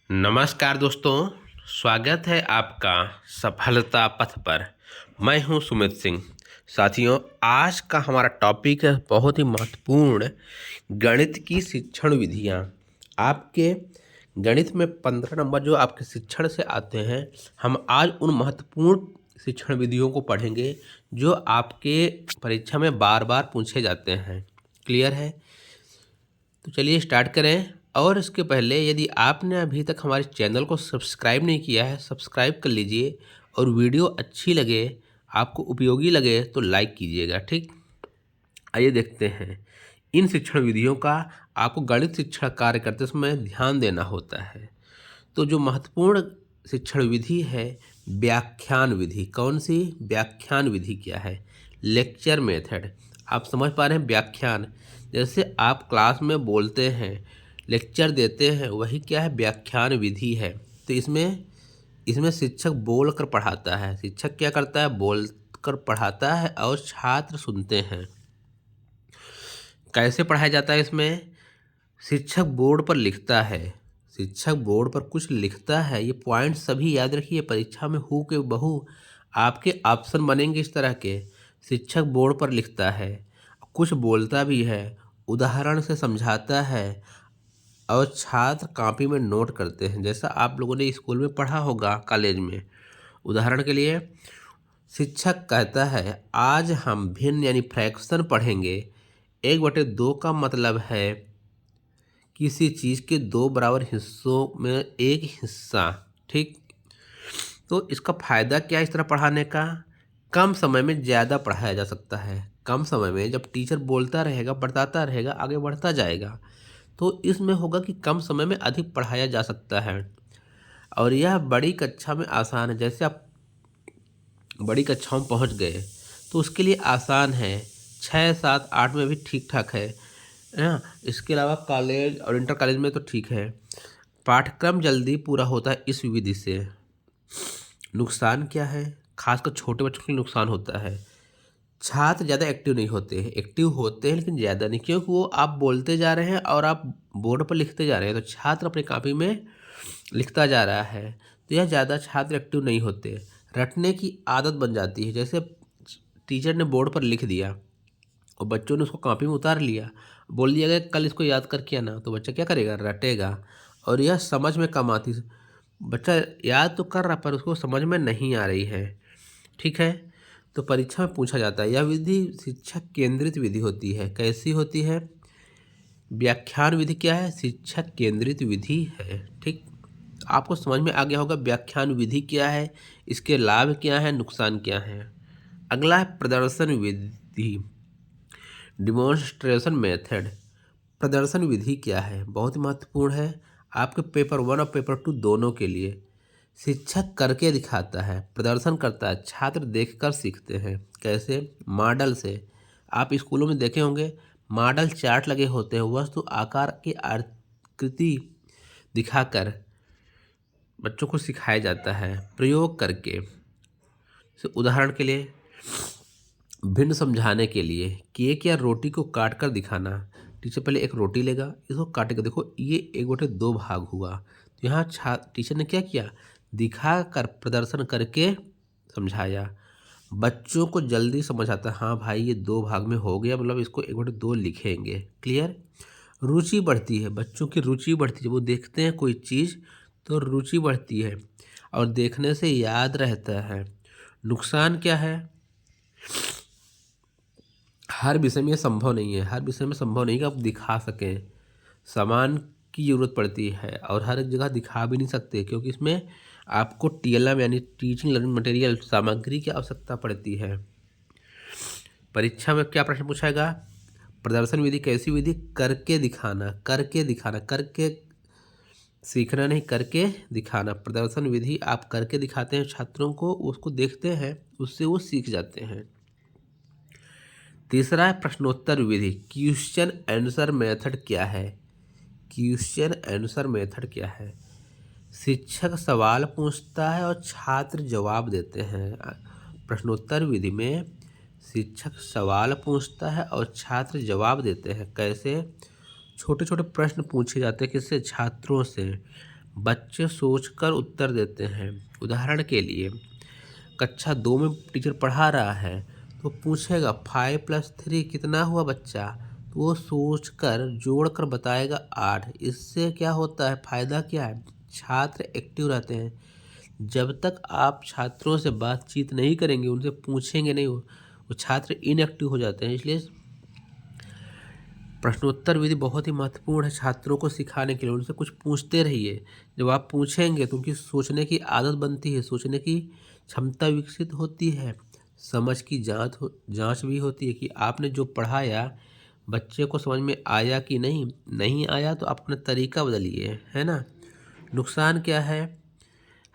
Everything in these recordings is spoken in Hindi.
नमस्कार दोस्तों, स्वागत है आपका सफलता पथ पर। मैं हूं सुमित सिंह। साथियों, आज का हमारा टॉपिक है बहुत ही महत्वपूर्ण, गणित की शिक्षण विधियां। आपके गणित में 15 नंबर जो आपके शिक्षण से आते हैं, हम आज उन महत्वपूर्ण शिक्षण विधियों को पढ़ेंगे जो आपके परीक्षा में बार बार पूछे जाते हैं। क्लियर है? तो चलिए स्टार्ट करें। और इसके पहले यदि आपने अभी तक हमारे चैनल को सब्सक्राइब नहीं किया है, सब्सक्राइब कर लीजिए। और वीडियो अच्छी लगे, आपको उपयोगी लगे तो लाइक कीजिएगा। ठीक, आइए देखते हैं। इन शिक्षण विधियों का आपको गणित शिक्षण कार्य करते समय ध्यान देना होता है। तो जो महत्वपूर्ण शिक्षण विधि है, व्याख्यान विधि। कौन सी? व्याख्यान विधि क्या है? Lecture method. आप समझ पा रहे हैं? व्याख्यान, जैसे आप क्लास में बोलते हैं, लेक्चर देते हैं, वही क्या है? व्याख्यान विधि है। तो इसमें इसमें शिक्षक बोल कर पढ़ाता है। शिक्षक क्या करता है? बोल कर पढ़ाता है और छात्र सुनते हैं। कैसे पढ़ाया जाता है इसमें? शिक्षक बोर्ड पर लिखता है। शिक्षक बोर्ड पर कुछ लिखता है। ये पॉइंट सभी याद रखिए, परीक्षा में हु के बहू आपके ऑप्शन बनेंगे इस तरह के। शिक्षक बोर्ड पर लिखता है, कुछ बोलता भी है, उदाहरण से समझाता है और छात्र कॉपी में नोट करते हैं, जैसा आप लोगों ने स्कूल में पढ़ा होगा, कॉलेज में। उदाहरण के लिए शिक्षक कहता है, आज हम भिन्न यानी फ्रैक्शन पढ़ेंगे। 1/2 का मतलब है किसी चीज़ के दो बराबर हिस्सों में एक हिस्सा। ठीक, तो इसका फ़ायदा क्या है इस तरह पढ़ाने का? कम समय में ज़्यादा पढ़ाया जा सकता है। कम समय में जब टीचर बोलता रहेगा, बताता रहेगा, आगे बढ़ता जाएगा, तो इसमें होगा कि कम समय में अधिक पढ़ाया जा सकता है। और यह बड़ी कक्षा में आसान है। जैसे आप बड़ी कक्षाओं में पहुंच गए तो उसके लिए आसान है। 6, 7, 8 में भी ठीक ठाक है ना। इसके अलावा कॉलेज और इंटर कॉलेज में तो ठीक है। पाठ्यक्रम जल्दी पूरा होता है इस विधि से। नुकसान क्या है? खासकर छोटे बच्चों के लिए नुकसान होता है। छात्र ज़्यादा एक्टिव नहीं होते हैं। एक्टिव होते हैं लेकिन ज़्यादा नहीं, क्योंकि वो आप बोलते जा रहे हैं और आप बोर्ड पर लिखते जा रहे हैं, तो छात्र अपनी कॉपी में लिखता जा रहा है, तो यह ज़्यादा छात्र एक्टिव नहीं होते। रटने की आदत बन जाती है। जैसे टीचर ने बोर्ड पर लिख दिया और बच्चों ने उसको कॉपी में उतार लिया, बोल दिया गया कल इसको याद करके आना, तो बच्चा क्या करेगा? रटेगा। और यह समझ में कम आती। बच्चा याद तो कर रहा पर उसको समझ में नहीं आ रही है। ठीक है, तो परीक्षा में पूछा जाता है। यह विधि शिक्षक केंद्रित विधि होती है। कैसी होती है? व्याख्यान विधि क्या है? शिक्षक केंद्रित विधि है। ठीक, आपको समझ में आ गया होगा व्याख्यान विधि क्या है, इसके लाभ क्या है, नुकसान क्या है। अगला है प्रदर्शन विधि, डिमॉन्स्ट्रेशन मेथड। प्रदर्शन विधि क्या है? बहुत ही महत्वपूर्ण है आपके पेपर 1 और पेपर 2 दोनों के लिए। शिक्षक करके दिखाता है, प्रदर्शन करता है, छात्र देखकर सीखते हैं। कैसे? मॉडल से। आप स्कूलों में देखे होंगे, मॉडल चार्ट लगे होते हैं, वस्तु आकार की आकृति दिखाकर बच्चों को सिखाया जाता है। प्रयोग करके, उदाहरण के लिए भिन्न समझाने के लिए, केक या रोटी को काट कर दिखाना। टीचर पहले एक रोटी लेगा, इसको काटेगा, देखो ये 1/2 भाग हुआ। तो यहाँ टीचर ने क्या किया? दिखा कर, प्रदर्शन करके समझाया। बच्चों को जल्दी समझ आता है, हाँ भाई ये 2 भाग में हो गया, मतलब इसको 1/2 लिखेंगे। क्लियर? रुचि बढ़ती है, बच्चों की रुचि बढ़ती है। वो देखते हैं कोई चीज़ तो रुचि बढ़ती है और देखने से याद रहता है। नुकसान क्या है? हर विषय में ये संभव नहीं है। हर विषय में संभव नहीं कि आप दिखा सकें। सामान की ज़रूरत पड़ती है और हर एक जगह दिखा भी नहीं सकते, क्योंकि इसमें आपको टीएलएम यानी टीचिंग लर्निंग मटेरियल सामग्री की आवश्यकता पड़ती है। परीक्षा में क्या प्रश्न पूछाएगा? प्रदर्शन विधि कैसी विधि? करके दिखाना, करके दिखाना, करके सीखना नहीं, करके दिखाना। प्रदर्शन विधि आप करके दिखाते हैं छात्रों को, उसको देखते हैं, उससे वो सीख जाते हैं। तीसरा है प्रश्नोत्तर विधि, क्वेश्चन आंसर मेथड क्या है? क्वेश्चन आंसर मेथड क्या है? शिक्षक सवाल पूछता है और छात्र जवाब देते हैं। प्रश्नोत्तर विधि में शिक्षक सवाल पूछता है और छात्र जवाब देते हैं। कैसे? छोटे छोटे प्रश्न पूछे जाते हैं, किससे? छात्रों से। बच्चे सोचकर उत्तर देते हैं। उदाहरण के लिए कक्षा 2 में टीचर पढ़ा रहा है तो पूछेगा 5+3 कितना हुआ बच्चा, तो वो सोचकर जोड़कर बताएगा 8। इससे क्या होता है, फायदा क्या है, छात्र एक्टिव रहते हैं। जब तक आप छात्रों से बातचीत नहीं करेंगे, उनसे पूछेंगे नहीं, वो छात्र इनएक्टिव हो जाते हैं। इसलिए प्रश्नोत्तर विधि बहुत ही महत्वपूर्ण है छात्रों को सिखाने के लिए। उनसे कुछ पूछते रहिए। जब आप पूछेंगे तो उनकी सोचने की आदत बनती है, सोचने की क्षमता विकसित होती है, समझ की जांच भी होती है कि आपने जो पढ़ाया बच्चे को समझ में आया कि नहीं आया तो आप अपना तरीका बदलिए, है ना। नुकसान क्या है,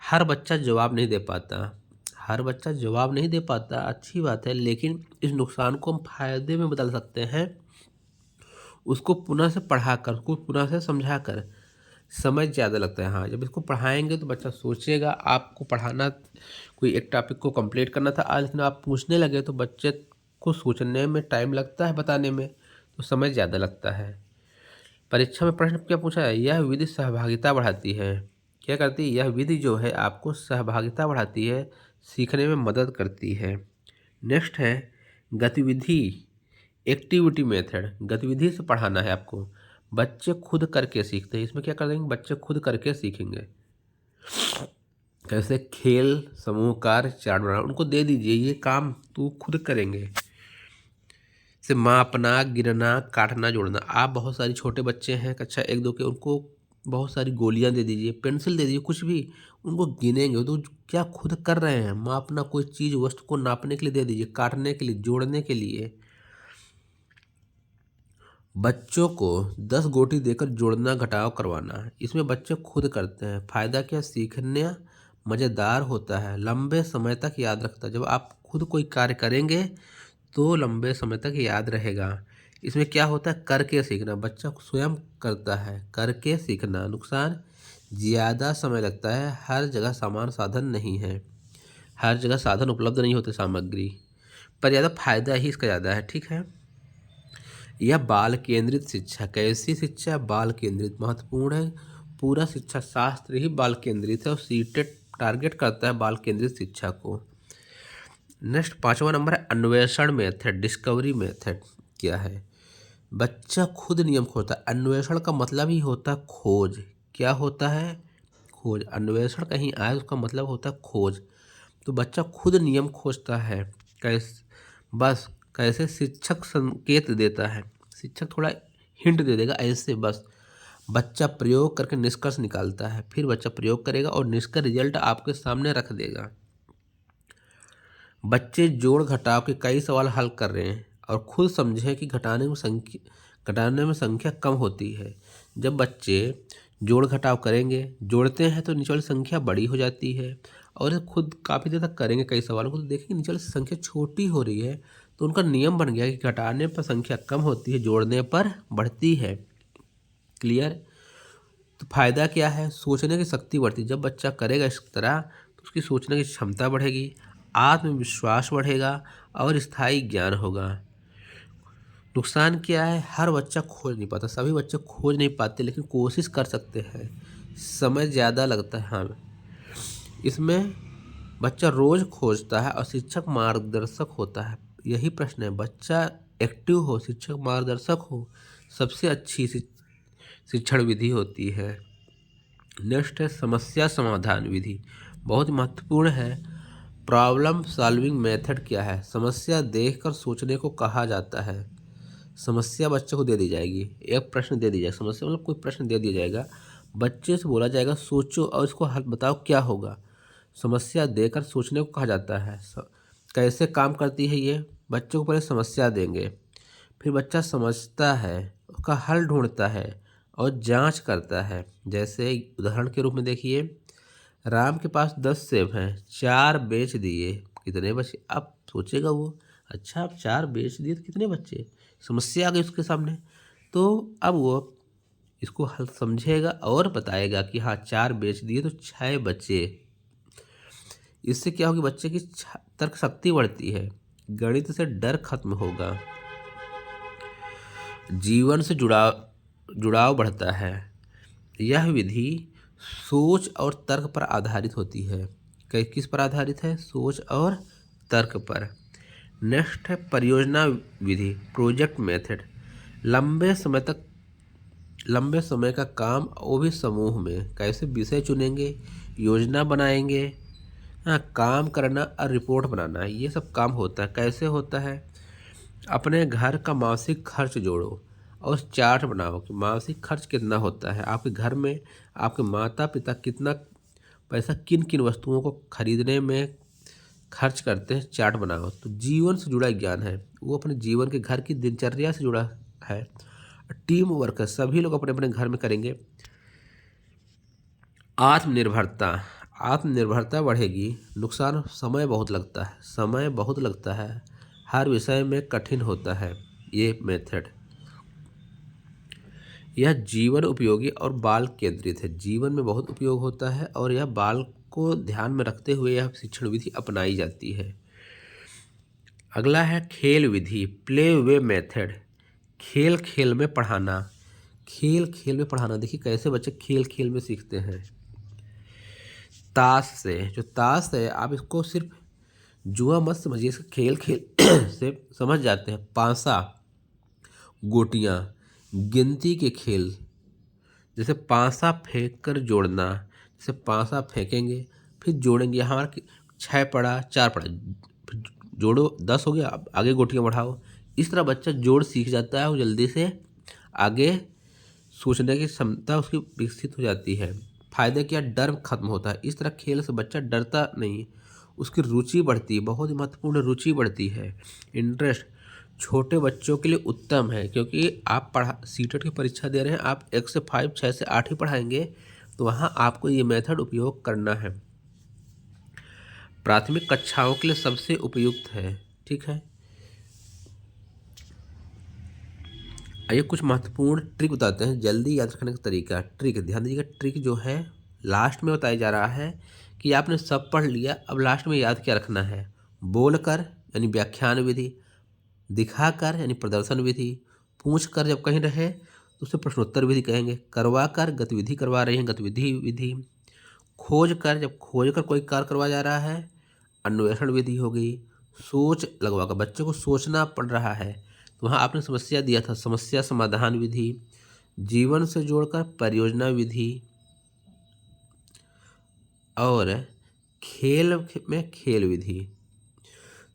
हर बच्चा जवाब नहीं दे पाता। हर बच्चा जवाब नहीं दे पाता, अच्छी बात है, लेकिन इस नुकसान को हम फायदे में बदल सकते हैं। उसको पुनः से पढ़ाकर, उसको पुनः से समझाकर। समय ज़्यादा लगता है, हाँ, जब इसको पढ़ाएंगे तो बच्चा सोचेगा। आपको पढ़ाना, कोई एक टॉपिक को कंप्लीट करना था आज, लेकिन आप पूछने लगे तो बच्चे को सोचने में टाइम लगता है, बताने में तो समय ज़्यादा लगता है। परीक्षा में प्रश्न क्या पूछा है, यह विधि सहभागिता बढ़ाती है। क्या करती है, यह विधि जो है आपको सहभागिता बढ़ाती है, सीखने में मदद करती है। नेक्स्ट है गतिविधि, एक्टिविटी मेथड। गतिविधि से पढ़ाना है आपको। बच्चे खुद करके सीखते हैं। इसमें क्या कर देंगे, बच्चे खुद करके सीखेंगे। कैसे, खेल, समूह कार्य, चार्ट बनाना, उनको दे दीजिए ये काम तो खुद करेंगे। से मापना, गिनना, काटना, जोड़ना। आप बहुत सारी छोटे बच्चे हैं कक्षा 1-2 के, उनको बहुत सारी गोलियां दे दीजिए, पेंसिल दे दीजिए, कुछ भी, उनको गिनेंगे तो क्या खुद कर रहे हैं। मापना, कोई चीज़ वस्तु को नापने के लिए दे दीजिए, काटने के लिए, जोड़ने के लिए। बच्चों को 10 गोटी देकर जोड़ना घटाव करवाना, इसमें बच्चे खुद करते हैं। फ़ायदा क्या, सीखना मज़ेदार होता है, लंबे समय तक याद रखता है। जब आप खुद कोई कार्य करेंगे तो लंबे समय तक याद रहेगा। इसमें क्या होता है, करके सीखना, बच्चा स्वयं करता है, करके सीखना। नुकसान, ज़्यादा समय लगता है, हर जगह समान साधन नहीं है, हर जगह साधन उपलब्ध नहीं होते, सामग्री पर। ज़्यादा फायदा ही इसका ज़्यादा है, ठीक है। यह बाल केंद्रित शिक्षा। कैसी शिक्षा, बाल केंद्रित, महत्वपूर्ण है। पूरा शिक्षा शास्त्र ही बाल केंद्रित है और सीटेट टारगेट करता है बाल केंद्रित शिक्षा को। नेक्स्ट 5वां नंबर है अन्वेषण मेथड, डिस्कवरी मेथड। क्या है, बच्चा खुद नियम खोजता है। अन्वेषण का मतलब ही होता है खोज। क्या होता है, खोज। अन्वेषण कहीं आए उसका मतलब होता है खोज। तो बच्चा खुद नियम खोजता है। कैसे, बस कैसे, शिक्षक संकेत देता है, शिक्षक थोड़ा हिंट दे देगा, ऐसे बस। बच्चा प्रयोग करके निष्कर्ष निकालता है, फिर बच्चा प्रयोग करेगा और निष्कर्ष रिजल्ट आपके सामने रख देगा। बच्चे जोड़ घटाव के कई सवाल हल कर रहे हैं और खुद समझे कि घटाने में संख्या कम होती है। जब बच्चे जोड़ घटाव करेंगे, जोड़ते हैं तो नीचे वाली संख्या बड़ी हो जाती है, और खुद काफ़ी देर तक करेंगे कई सवालों को तो देखेंगे नीचे वाली संख्या छोटी हो रही है, तो उनका नियम बन गया कि घटाने पर संख्या कम होती है, जोड़ने पर बढ़ती है। क्लियर। तो फायदा क्या है, सोचने की शक्ति बढ़ती है। जब बच्चा करेगा इस तरह तो उसकी सोचने की क्षमता बढ़ेगी, आत्मविश्वास बढ़ेगा और स्थायी ज्ञान होगा। नुकसान क्या है, हर बच्चा खोज नहीं पाता, सभी बच्चे खोज नहीं पाते, लेकिन कोशिश कर सकते हैं। समय ज़्यादा लगता है, हाँ। इसमें बच्चा रोज़ खोजता है और शिक्षक मार्गदर्शक होता है। यही प्रश्न है, बच्चा एक्टिव हो, शिक्षक मार्गदर्शक हो, सबसे अच्छी शिक्षण विधि होती है। नेक्स्ट है समस्या समाधान विधि, बहुत महत्वपूर्ण है। प्रॉब्लम सॉल्विंग मेथड क्या है, समस्या देखकर सोचने को कहा जाता है। समस्या बच्चे को दे दी जाएगी, एक प्रश्न दे दिया जाएगा, समस्या मतलब कोई प्रश्न दे दिया जाएगा, बच्चे से बोला जाएगा सोचो और इसको हल बताओ क्या होगा। समस्या देकर सोचने को कहा जाता है। कैसे काम करती है ये, बच्चों को पहले समस्या देंगे, फिर बच्चा समझता है, उसका हल ढूंढता है और जांच करता है। जैसे उदाहरण के रूप में देखिए, राम के पास 10 सेब हैं, 4 बेच दिए, कितने बचे। अब सोचेगा वो, अच्छा अब 4 बेच दिए तो कितने बचे, समस्या आ गई उसके सामने। तो अब वो इसको हल समझेगा और बताएगा कि हाँ 4 बेच दिए तो 6 बचे। इससे क्या होगी, बच्चे की तर्क शक्ति बढ़ती है, गणित से डर खत्म होगा, जीवन से जुड़ाव बढ़ता है। यह विधि सोच और तर्क पर आधारित होती है। किस पर आधारित है? सोच और तर्क पर। नेक्स्ट है परियोजना विधि, प्रोजेक्ट मेथड। लंबे समय का काम, वो भी समूह में। कैसे? विषय चुनेंगे, योजना बनाएंगे, हाँ, काम करना और रिपोर्ट बनाना, ये सब काम होता है। कैसे होता है? अपने घर का मासिक खर्च जोड़ो और चार्ट बनाओ कि मासिक खर्च कितना होता है आपके घर में, आपके माता पिता कितना पैसा किन किन वस्तुओं को खरीदने में खर्च करते हैं, चार्ट बनाओ। तो जीवन से जुड़ा ज्ञान है, वो अपने जीवन के घर की दिनचर्या से जुड़ा है। टीम वर्क है, सभी लोग अपने अपने घर में करेंगे। आत्मनिर्भरता, आत्मनिर्भरता बढ़ेगी। नुकसान, समय बहुत लगता है, हर विषय में कठिन होता है ये मेथड। यह जीवन उपयोगी और बाल केंद्रित है, जीवन में बहुत उपयोग होता है और यह बाल को ध्यान में रखते हुए यह शिक्षण विधि अपनाई जाती है। अगला है खेल विधि, प्ले वे मेथड। खेल खेल में पढ़ाना, खेल खेल में पढ़ाना। देखिए कैसे बच्चे खेल खेल में सीखते हैं। ताश से, जो ताश है आप इसको सिर्फ जुआ मत समझिए, इसको खेल खेल से समझ जाते हैं। पासा, गोटियाँ, गिनती के खेल, जैसे पासा फेंक कर जोड़ना, जैसे पासा फेंकेंगे फिर जोड़ेंगे। यहाँ 6 पड़ा, 4 पड़ा, फिर जोड़ो 10 हो गया, अब आगे गोटियाँ बढ़ाओ। इस तरह बच्चा जोड़ सीख जाता है और जल्दी से आगे सोचने की क्षमता उसकी विकसित हो जाती है। फायदे क्या? डर खत्म होता है। इस तरह खेल से बच्चा डरता नहीं, उसकी रुचि बढ़ती है, बहुत ही महत्वपूर्ण रुचि बढ़ती है। इंटरेस्ट छोटे बच्चों के लिए उत्तम है, क्योंकि आप सीटेट की परीक्षा दे रहे हैं, आप 1 से 5, 6 से 8 ही पढ़ाएंगे, तो वहाँ आपको ये मेथड उपयोग करना है। प्राथमिक कक्षाओं के लिए सबसे उपयुक्त है। ठीक है, आइए कुछ महत्वपूर्ण ट्रिक बताते हैं, जल्दी याद रखने का तरीका। ट्रिक, ध्यान दीजिएगा, ट्रिक जो है लास्ट में बताया जा रहा है कि आपने सब पढ़ लिया, अब लास्ट में याद क्या रखना है। बोलकर यानी व्याख्यान विधि, दिखाकर यानी प्रदर्शन विधि, पूछ कर जब कहीं रहे तो उसे प्रश्नोत्तर विधि कहेंगे, करवा कर गतिविधि करवा रही हैं गतिविधि विधि, खोज कर जब खोज कर कोई कार्य करवा जा रहा है अन्वेषण विधि हो गई, सोच लगवा कर बच्चों को सोचना पड़ रहा है तो वहाँ आपने समस्या दिया था, समस्या समाधान विधि, जीवन से जोड़कर परियोजना विधि, और खेल में खेल विधि।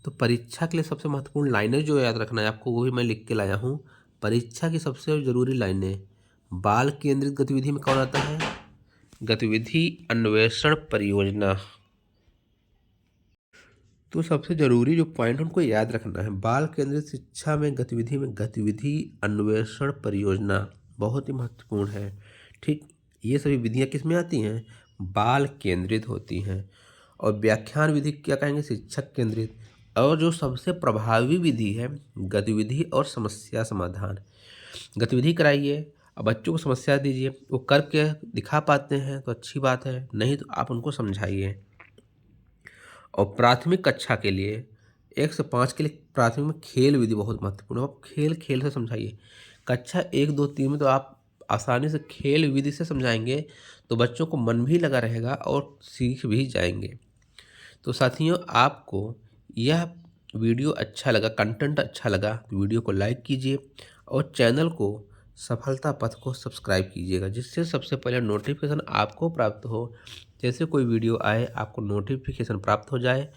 तो परीक्षा के लिए सबसे महत्वपूर्ण लाइनें जो याद रखना है आपको, वो भी मैं लिख के लाया हूँ। परीक्षा की सबसे ज़रूरी लाइनें, बाल केंद्रित गतिविधि में कौन आता है? गतिविधि अन्वेषण परियोजना। तो सबसे ज़रूरी जो पॉइंट उनको याद रखना है, बाल केंद्रित शिक्षा में गतिविधि अन्वेषण परियोजना बहुत ही महत्वपूर्ण है। ठीक, ये सभी विधियाँ किस में आती हैं? बाल केंद्रित होती हैं। और व्याख्यान विधि क्या कहेंगे? शिक्षक केंद्रित। और जो सबसे प्रभावी विधि है, गतिविधि और समस्या समाधान। गतिविधि कराइए और बच्चों को समस्या दीजिए, वो करके दिखा पाते हैं तो अच्छी बात है, नहीं तो आप उनको समझाइए। और प्राथमिक कक्षा के लिए 1 से 5 के लिए प्राथमिक में खेल विधि बहुत महत्वपूर्ण है। आप खेल खेल से समझाइए। कक्षा 1, 2, 3 में तो आप आसानी से खेल विधि से समझाएंगे तो बच्चों को मन भी लगा रहेगा और सीख भी जाएंगे। तो साथियों, आपको यह वीडियो अच्छा लगा, कंटेंट अच्छा लगा तो वीडियो को लाइक कीजिए और चैनल को सफलता पथ को सब्सक्राइब कीजिएगा, जिससे सबसे पहले नोटिफिकेशन आपको प्राप्त हो। जैसे कोई वीडियो आए आपको नोटिफिकेशन प्राप्त हो जाए।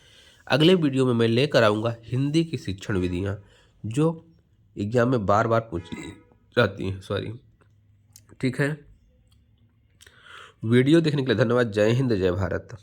अगले वीडियो में मैं लेकर आऊँगा हिंदी की शिक्षण विधियाँ, जो एग्जाम में बार बार पूछी जाती हैं। ठीक है, वीडियो देखने के लिए धन्यवाद। जय हिंद, जय भारत।